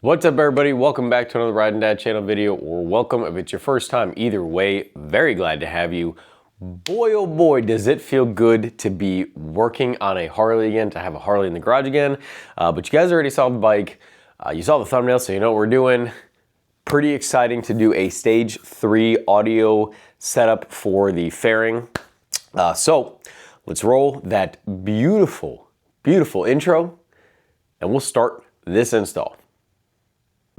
What's up everybody, welcome back to another Riding Dad channel video, or welcome if it's your first time. Either way, very glad to have you. Boy oh boy does it feel good to be working on a Harley again, to have a Harley in the garage again. But you guys already saw the bike, you saw the thumbnail, so you know what we're doing. Pretty exciting to do a stage 3 audio setup for the fairing. So let's roll that beautiful intro and we'll start this install.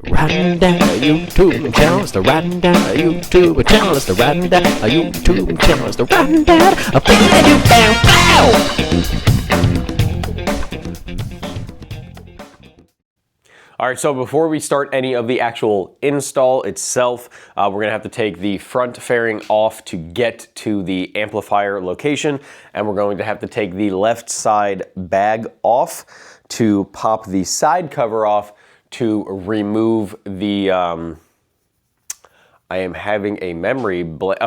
Riding down a YouTube channel, it's the Riding down a YouTube channel, it's the Riding down a YouTube channel, it's the Riding down a All right, so before we start any of the actual install itself, we're gonna have to take the front fairing off to get to the amplifier location, and we're going to have to take the left side bag off to pop the side cover off to remove the, I am having a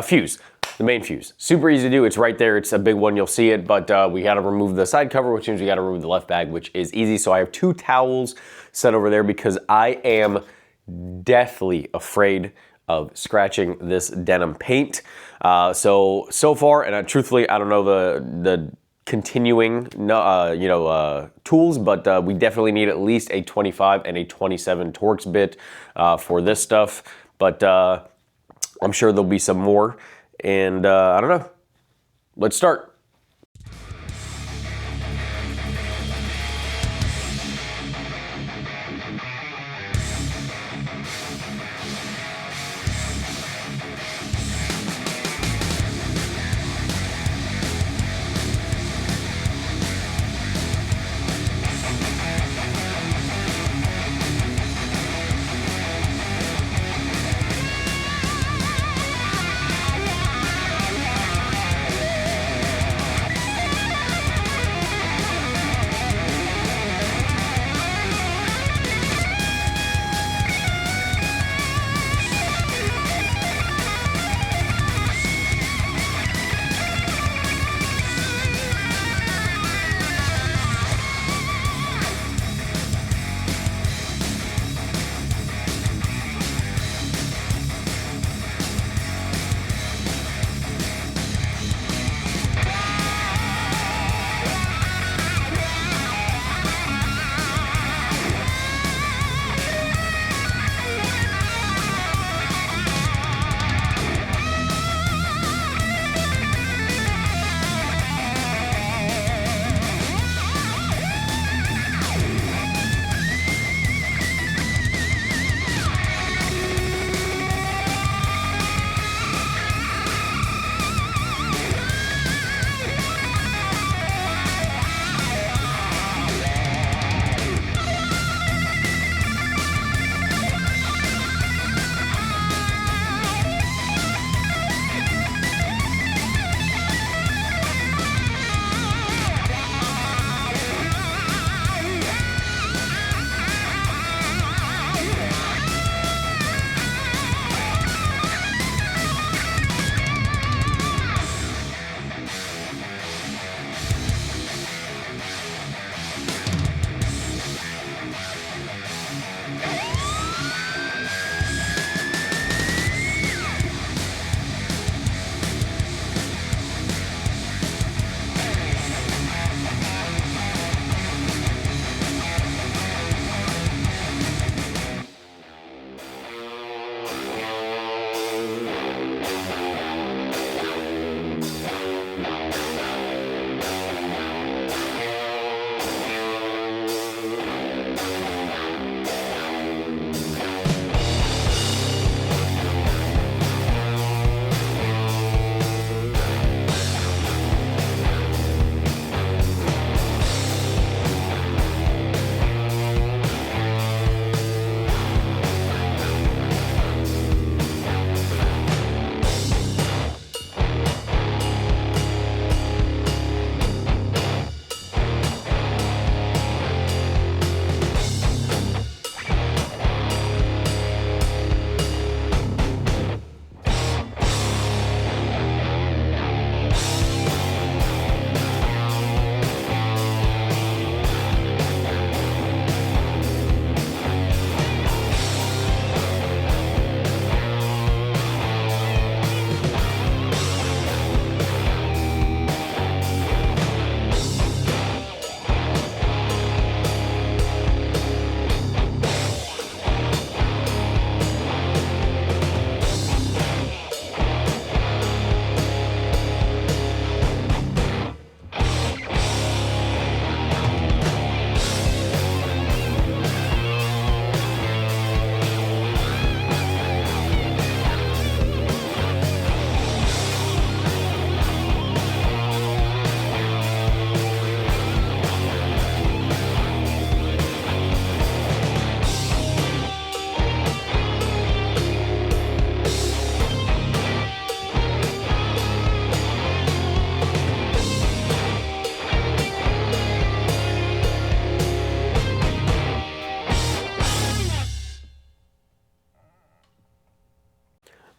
fuse, the main fuse. Super easy to do, it's right there, it's a big one, you'll see it, but we gotta remove the side cover, which means we gotta remove the left bag, which is easy. So I have 2 towels set over there because I am deathly afraid of scratching this denim paint. So far, and truthfully, I don't know the continuing tools, but we definitely need at least a 25 and a 27 Torx bit for this stuff, but I'm sure there'll be some more, and I don't know, let's start.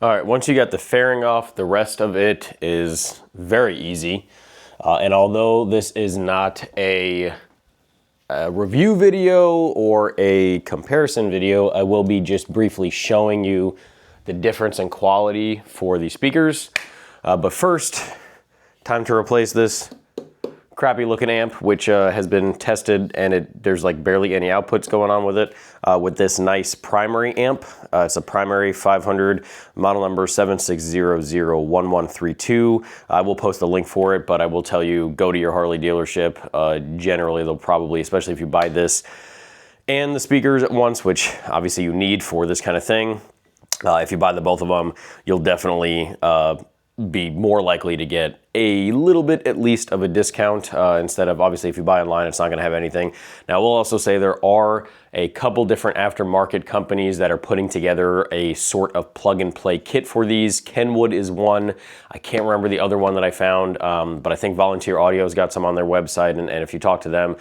All right, once you got the fairing off, the rest of it is very easy. And although this is not a review video or a comparison video, I will be just briefly showing you the difference in quality for the speakers. But first, time to replace this crappy looking amp, which has been tested and there's like barely any outputs going on with it, with this nice primary amp. It's a primary 500, model number 76001132. I will post a link for it, but I will tell you, go to your Harley dealership. Generally, they'll probably, especially if you buy this and the speakers at once, which obviously you need for this kind of thing. If you buy the both of them, you'll definitely be more likely to get a little bit at least of a discount instead of, obviously, if you buy online, it's not going to have anything. Now, we'll also say there are a couple different aftermarket companies that are putting together a sort of plug and play kit for these. Kenwood is one. I can't remember the other one that I found, but I think Volunteer Audio's got some on their website, and if you talk to them.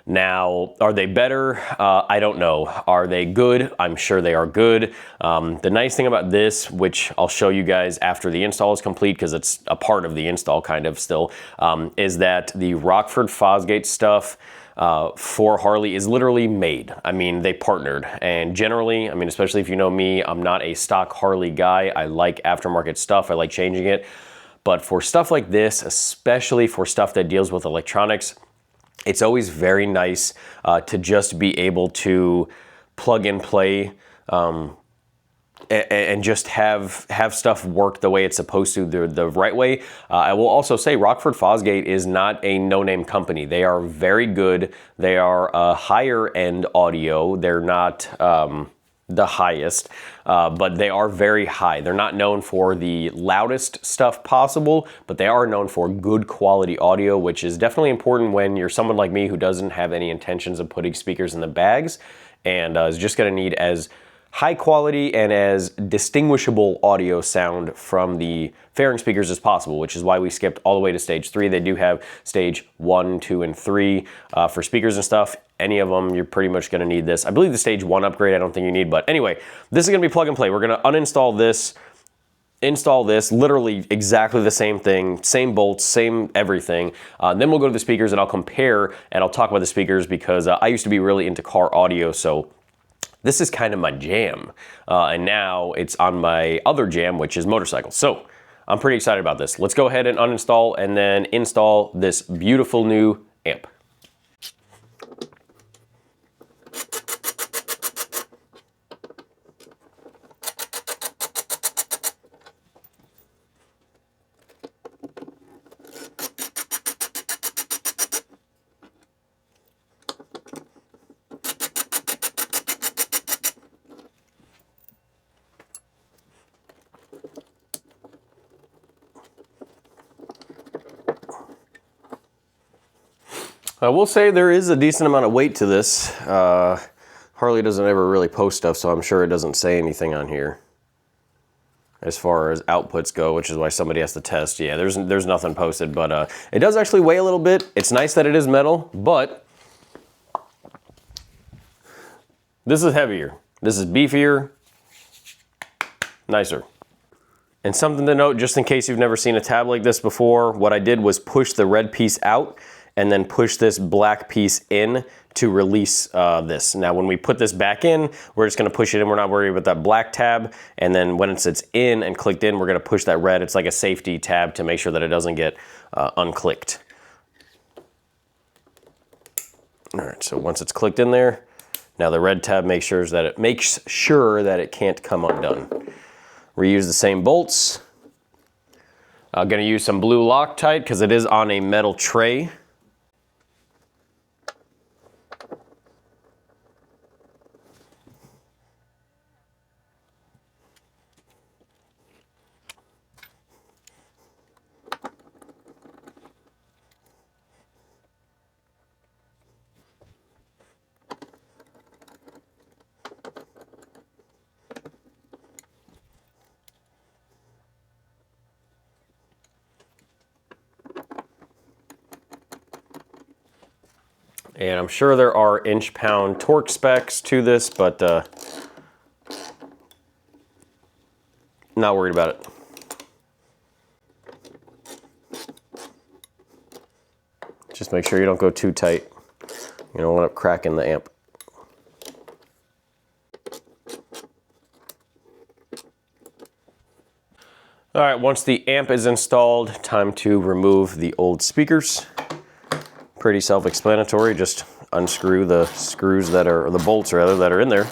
Now, are they better? I don't know. Are they good? I'm sure they are good. The nice thing about this, which I'll show you guys after the install is complete, because it's a part of the install kind of still, is that the Rockford Fosgate stuff for Harley is literally made. I mean, they partnered. And generally, I mean, especially if you know me, I'm not a stock Harley guy. I like aftermarket stuff. I like changing it. But for stuff like this, especially for stuff that deals with electronics, it's always very nice to just be able to plug and play and just have stuff work the way it's supposed to, the right way. I will also say Rockford Fosgate is not a no-name company. They are very good. They are higher end audio. They're not the highest, but they are very high. They're not known for the loudest stuff possible, but they are known for good quality audio, which is definitely important when you're someone like me who doesn't have any intentions of putting speakers in the bags and is just gonna need as high quality and as distinguishable audio sound from the fairing speakers as possible, which is why we skipped all the way to stage 3. They do have stage 1, 2, and 3 for speakers and stuff. Any of them, you're pretty much gonna need this. I believe the stage 1 upgrade, I don't think you need, but anyway, this is gonna be plug and play. We're gonna uninstall this, install this, literally exactly the same thing, same bolts, same everything. Then we'll go to the speakers and I'll compare and I'll talk about the speakers because I used to be really into car audio, so this is kind of my jam. And now it's on my other jam, which is motorcycles. So I'm pretty excited about this. Let's go ahead and uninstall and then install this beautiful new amp. I will say there is a decent amount of weight to this. Harley doesn't ever really post stuff, so I'm sure it doesn't say anything on here as far as outputs go, which is why somebody has to test. Yeah, there's nothing posted, but it does actually weigh a little bit. It's nice that it is metal, but this is heavier. This is beefier, nicer. And something to note, just in case you've never seen a tab like this before, what I did was push the red piece out and then push this black piece in to release this. Now, when we put this back in, we're just gonna push it in. We're not worried about that black tab. And then when it's in and clicked in, we're gonna push that red. It's like a safety tab to make sure that it doesn't get unclicked. All right, so once it's clicked in there, now the red tab makes sure that it can't come undone. Reuse the same bolts. I'm gonna use some blue Loctite because it is on a metal tray. And I'm sure there are inch-pound torque specs to this, but not worried about it. Just make sure you don't go too tight. You don't want to crack in the amp. All right, once the amp is installed, time to remove the old speakers. Pretty self-explanatory, just unscrew the screws that are, or the bolts rather, that are in there.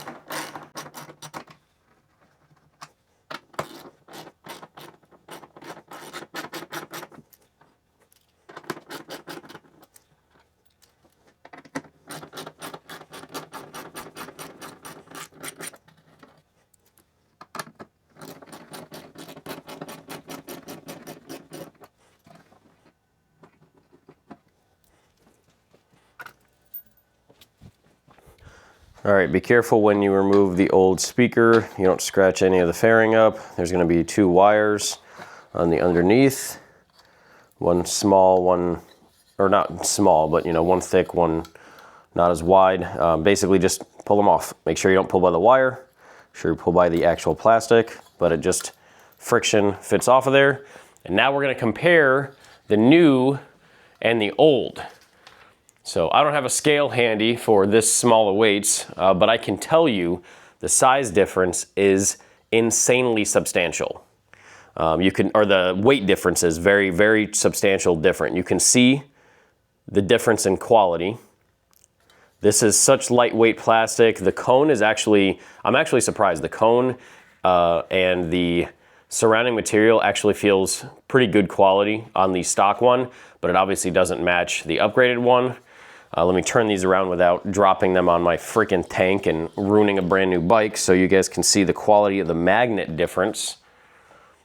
All right, be careful when you remove the old speaker. You don't scratch any of the fairing up. There's gonna be 2 wires on the underneath. One small, one, or not small, but you know, one thick, one not as wide. Basically just pull them off. Make sure you don't pull by the wire. Make sure you pull by the actual plastic, but it just, friction fits off of there. And now we're gonna compare the new and the old. So I don't have a scale handy for this small of weights, but I can tell you the size difference is insanely substantial. Or the weight difference is very, very substantial different. You can see the difference in quality. This is such lightweight plastic. The cone is actually, I'm actually surprised. The cone and the surrounding material actually feels pretty good quality on the stock one, but it obviously doesn't match the upgraded one. Let me turn these around without dropping them on my freaking tank and ruining a brand new bike so you guys can see the quality of the magnet difference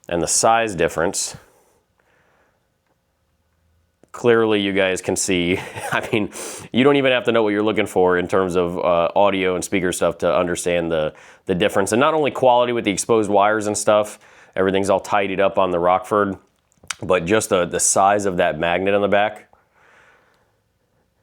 and the size difference. Clearly you guys can see, I mean, you don't even have to know what you're looking for in terms of audio and speaker stuff to understand the difference. And not only quality with the exposed wires and stuff, everything's all tidied up on the Rockford, but just the size of that magnet on the back.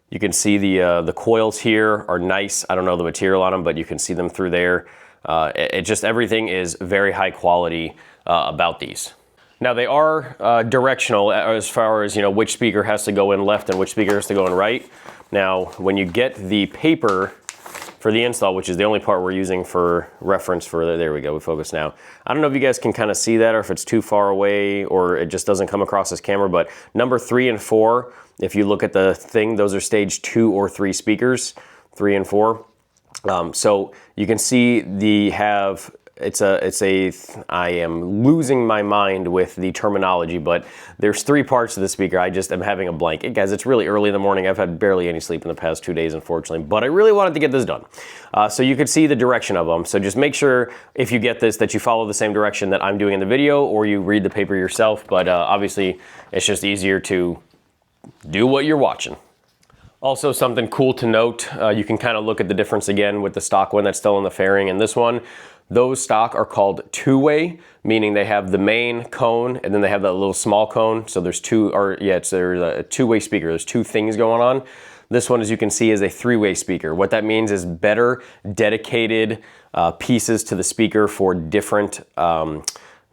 You can see the coils here are nice. I don't know the material on them, but you can see them through there. It just, everything is very high quality about these. Now they are directional as far as, you know, which speaker has to go in left and which speaker has to go in right. Now, when you get the paper for the install, which is the only part we're using for reference for, there we go, we focus now. I don't know if you guys can kind of see that or if it's too far away or it just doesn't come across this camera, but number 3 and 4, if you look at the thing, those are stage 2 or 3 speakers, 3 and 4. So you can see I am losing my mind with the terminology, but there's 3 parts to the speaker. I just am having a blank. Hey guys, it's really early in the morning. I've had barely any sleep in the past 2 days, unfortunately, but I really wanted to get this done. So you could see the direction of them. So just make sure if you get this that you follow the same direction that I'm doing in the video or you read the paper yourself, but obviously it's just easier to do what you're watching. Also, something cool to note, you can kind of look at the difference again with the stock one that's still in the fairing and this one. Those stock are called two-way, meaning they have the main cone and then they have that little small cone. So there's there's a two-way speaker. There's 2 things going on. This one, as you can see, is a 3-way speaker. What that means is better dedicated pieces to the speaker for different,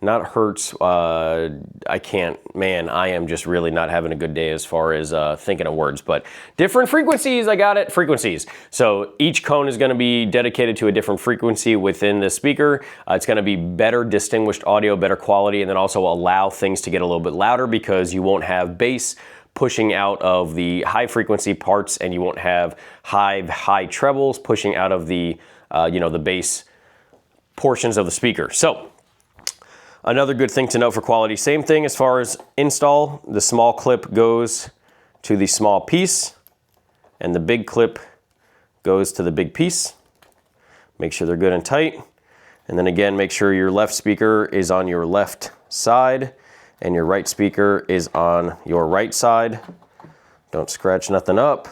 not hertz, I can't, man, I am just really not having a good day as far as thinking of words, but different frequencies, I got it, frequencies. So each cone is gonna be dedicated to a different frequency within the speaker. It's gonna be better distinguished audio, better quality, and then also allow things to get a little bit louder because you won't have bass pushing out of the high frequency parts and you won't have high trebles pushing out of the, the bass portions of the speaker. So, another good thing to note for quality, same thing as far as install, the small clip goes to the small piece and the big clip goes to the big piece. Make sure they're good and tight. And then again, make sure your left speaker is on your left side and your right speaker is on your right side. Don't scratch nothing up.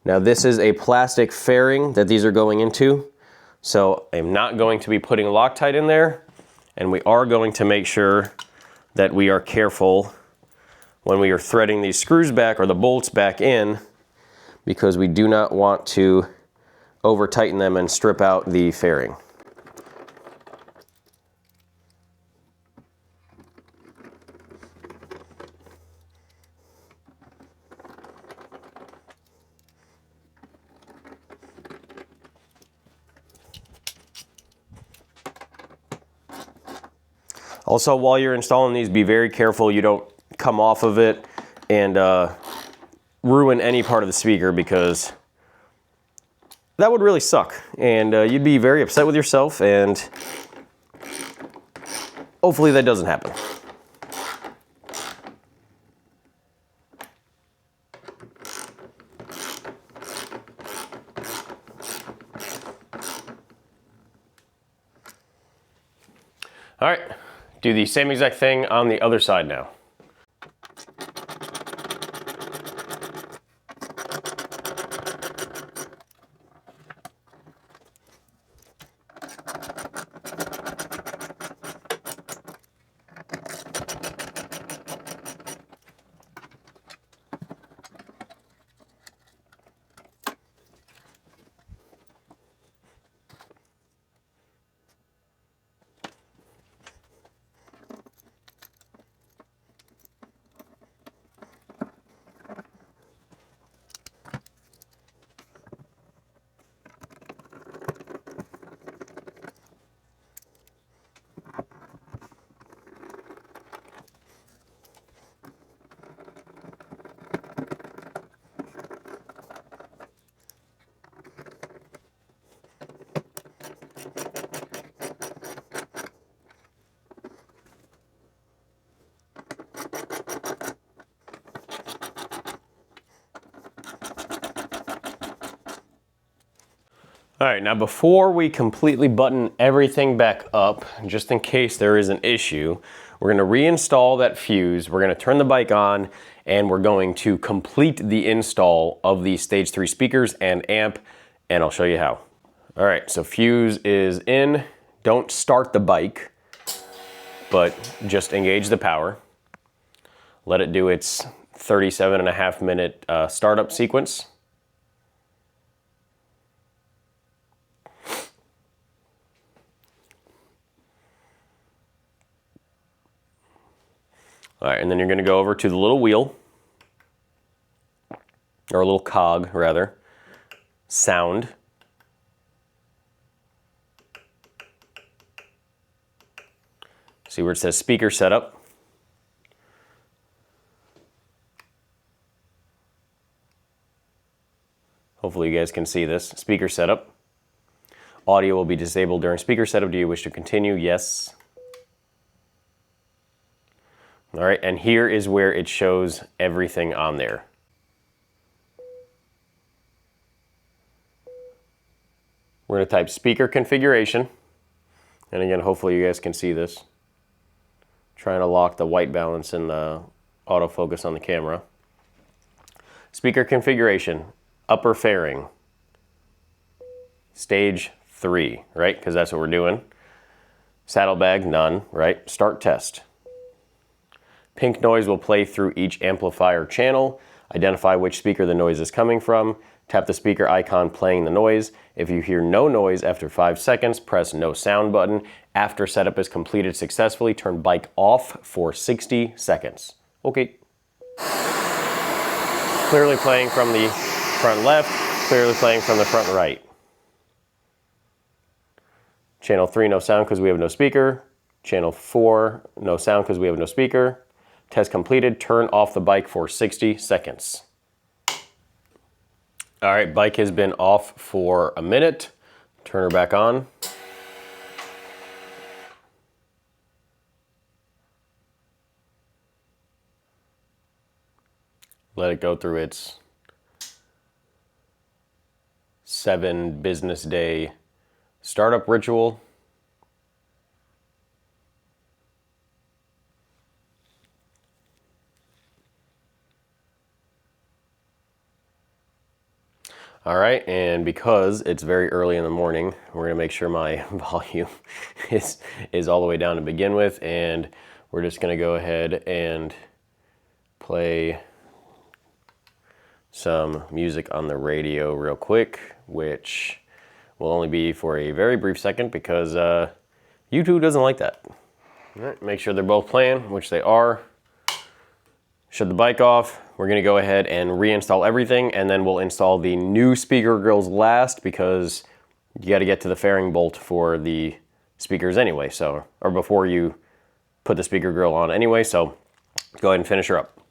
Now this is a plastic fairing that these are going into. So I'm not going to be putting Loctite in there. And we are going to make sure that we are careful when we are threading these screws back or the bolts back in because we do not want to over tighten them and strip out the fairing. Also, while you're installing these, be very careful you don't come off of it and ruin any part of the speaker, because that would really suck. And you'd be very upset with yourself, and hopefully that doesn't happen. All right, do the same exact thing on the other side now. All right, now before we completely button everything back up, just in case there is an issue, we're gonna reinstall that fuse, we're gonna turn the bike on, and we're going to complete the install of the stage 3 speakers and amp, and I'll show you how. All right, so fuse is in. Don't start the bike, but just engage the power. Let it do its 37.5-minute startup sequence. All right, and then you're gonna go over to the little wheel, or a little cog, rather, sound. See where it says speaker setup? Hopefully you guys can see this. Speaker setup. Audio will be disabled during speaker setup. Do you wish to continue? Yes. All right, and here is where it shows everything on there. We're gonna type speaker configuration. And again, hopefully you guys can see this. Trying to lock the white balance and the autofocus on the camera. Speaker configuration, upper fairing. Stage 3, right? Because that's what we're doing. Saddlebag, none, right? Start test. Pink noise will play through each amplifier channel. Identify which speaker the noise is coming from. Tap the speaker icon playing the noise. If you hear no noise after 5 seconds, press no sound button. After setup is completed successfully, turn bike off for 60 seconds. Okay. Clearly playing from the front left, clearly playing from the front right. Channel 3, no sound because we have no speaker. Channel 4, no sound because we have no speaker. Test completed, turn off the bike for 60 seconds. All right, bike has been off for a minute. Turn her back on. Let it go through its 7 business day startup ritual. All right, and because it's very early in the morning, we're gonna make sure my volume is all the way down to begin with, and we're just gonna go ahead and play some music on the radio real quick, which will only be for a very brief second because YouTube doesn't like that. All right, make sure they're both playing, which they are. Shut the bike off. We're gonna go ahead and reinstall everything, and then we'll install the new speaker grills last because you gotta get to the fairing bolt for the speakers anyway, so, or before you put the speaker grill on anyway, so go ahead and finish her up.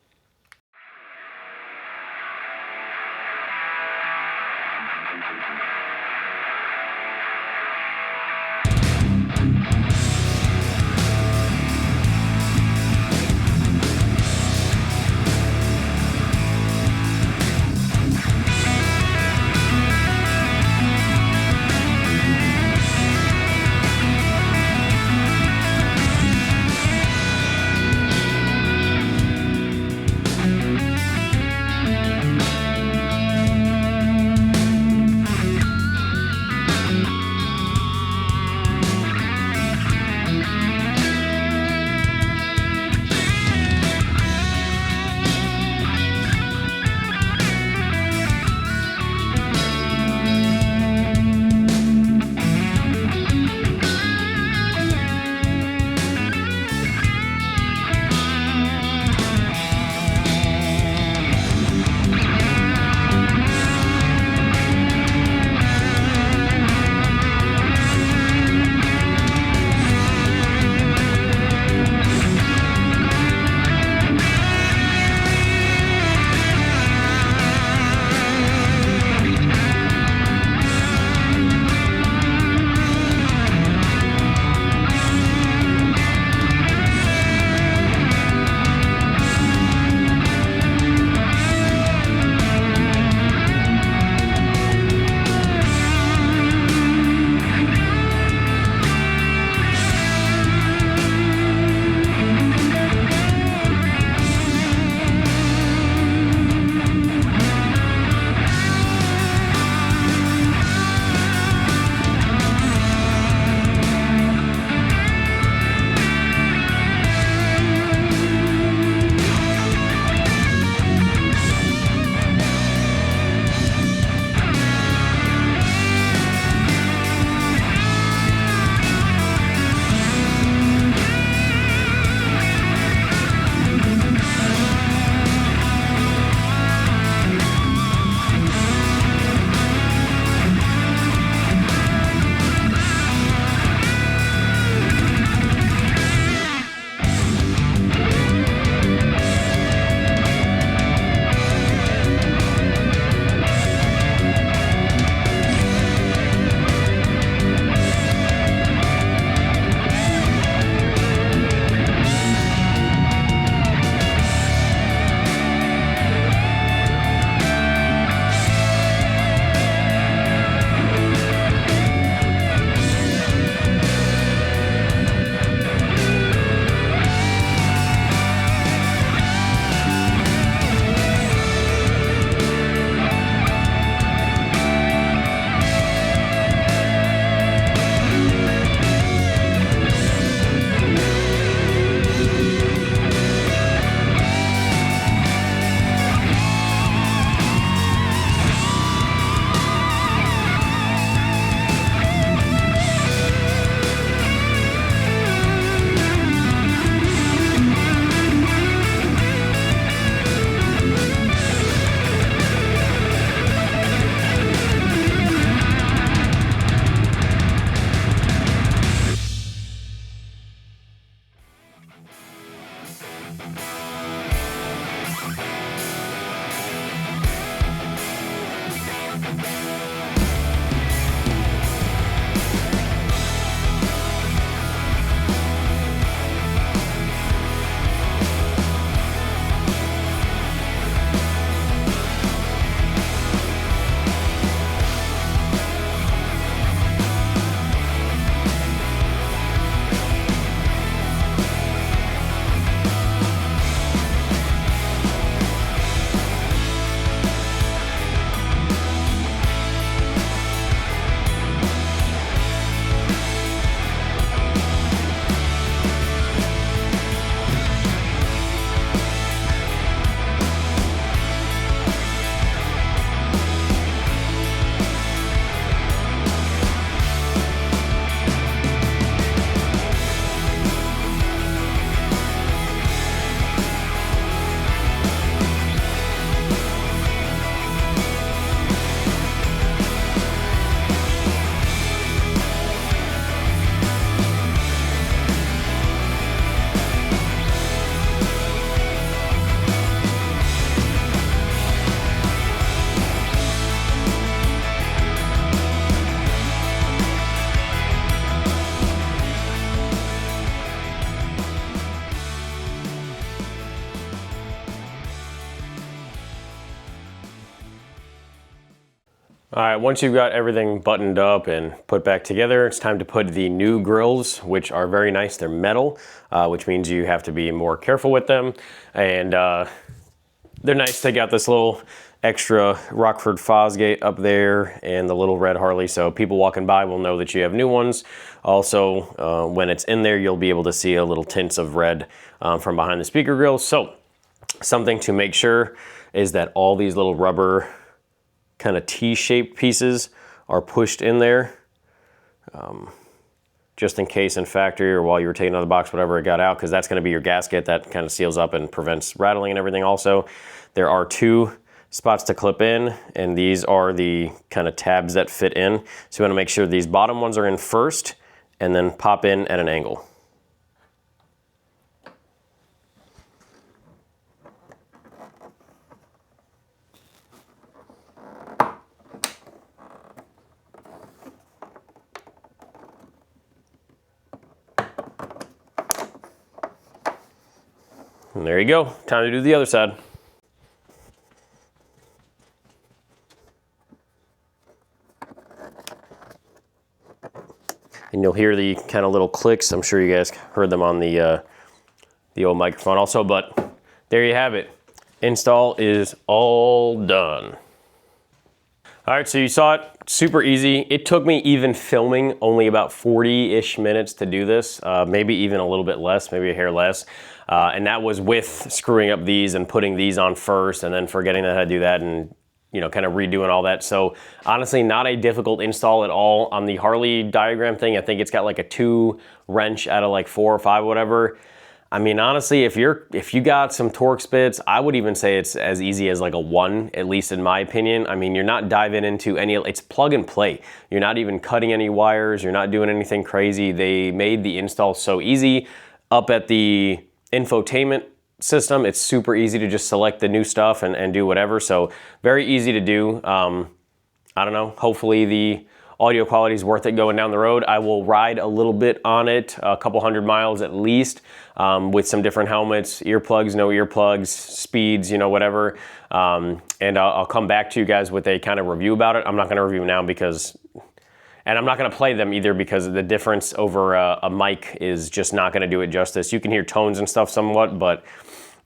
All right, once you've got everything buttoned up and put back together, it's time to put the new grills, which are very nice. They're metal, which means you have to be more careful with them. And they're nice. They got this little extra Rockford Fosgate up there and the little red Harley, so people walking by will know that you have new ones. Also, when it's in there, you'll be able to see a little tints of red from behind the speaker grill. So something to make sure is that all these little rubber kind of T-shaped pieces are pushed in there, just in case in factory or while you were taking out of the box, whatever, it got out, because that's going to be your gasket that kind of seals up and prevents rattling and everything. Also, there are 2 spots to clip in, and these are the kind of tabs that fit in. So you want to make sure these bottom ones are in first and then pop in at an angle. And there you go, time to do the other side. And you'll hear the kind of little clicks. I'm sure you guys heard them on the old microphone also, but there you have it. Install is all done. All right, so you saw it, super easy. It took me, even filming, only about 40-ish minutes to do this, maybe even a little bit less, maybe a hair less. And that was with screwing up these and putting these on first and then forgetting how to do that and, you know, kind of redoing all that. So honestly, not a difficult install at all. On the Harley diagram thing, I think it's got like a 2 wrench out of like 4 or 5, whatever. I mean, honestly, if you got some Torx bits, I would even say it's as easy as like a 1, at least in my opinion. I mean, you're not diving into any, it's plug and play. You're not even cutting any wires. You're not doing anything crazy. They made the install so easy. Up at the infotainment system, it's super easy to just select the new stuff and do whatever. So very easy to do. I don't know, hopefully the audio quality is worth it going down the road. I will ride a little bit on it, a couple 100 miles at least, with some different helmets, earplugs, no earplugs, speeds, you know, whatever. And I'll come back to you guys with a kind of review about it. I'm not gonna review now because, and I'm not gonna play them either because the difference over a mic is just not gonna do it justice. You can hear tones and stuff somewhat, but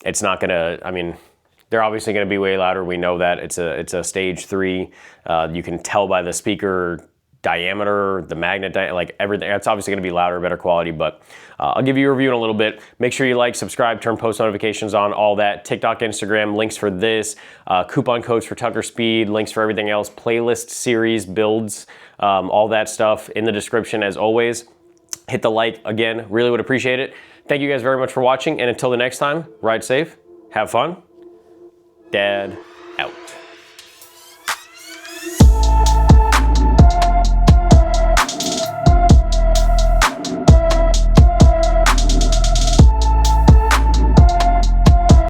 it's not gonna, I mean, they're obviously gonna be way louder. We know that. It's a stage 3. You can tell by the speaker diameter, the magnet, like everything. It's obviously gonna be louder, better quality, but I'll give you a review in a little bit. Make sure you like, subscribe, turn post notifications on, all that. TikTok, Instagram, links for this, coupon codes for Tucker Speed, links for everything else, playlist series, builds, all that stuff in the description as always. Hit the like again, really would appreciate it. Thank you guys very much for watching, and until the next time, ride safe, have fun. Dad.